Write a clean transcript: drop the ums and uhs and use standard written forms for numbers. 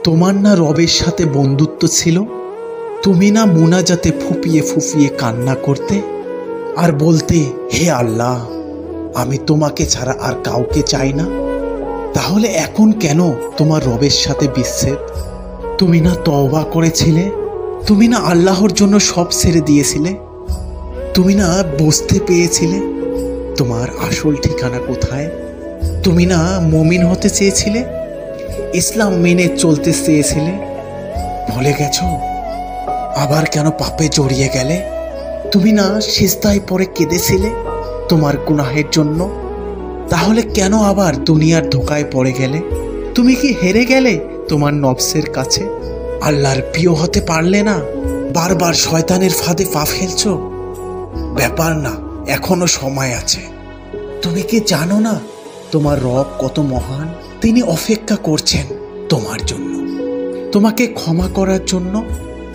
তোমার না রবের সাথে বন্ধুত্ব ছিল? তুমি না মুনাজাতে ফুপিয়ে ফুপিয়ে কান্না করতে আর বলতে, হে আল্লাহ, আমি তোমাকে ছাড়া আর কাউকে চাই না? তাহলে এখন কেন তোমার রবের সাথে বিচ্ছেদ? তুমি না তওবা করেছিলে? তুমি না আল্লাহর জন্য সব ছেড়ে দিয়েছিলে? তুমি না বুঝতে পেরেছিলে তোমার আসল ঠিকানা কোথায়? তুমি না মুমিন হতে চেয়েছিলে, ইসলাম মেনে চলতে চেয়েছিলে? ভুলে গেছো? আবার কেন পাপে জড়িয়ে গেলে? তুমি না সিজদায় পড়ে কেঁদেছিলে তোমার গুনাহের জন্য? তাহলে কেন আবার দুনিয়ার ধোকায় পড়ে গেলে? তুমি কি হেরে গেলে তোমার নফসের কাছে? আল্লাহর প্রিয় হতে পারলে না? বারবার শয়তানের ফাঁদে পা ফেলছো? ব্যাপার না, এখনো সময় আছে। তুমি কি জানো না তোমার রব কত মহান? তিনি অপেক্ষা করছেন তোমার জন্য, তোমাকে ক্ষমা করার জন্য।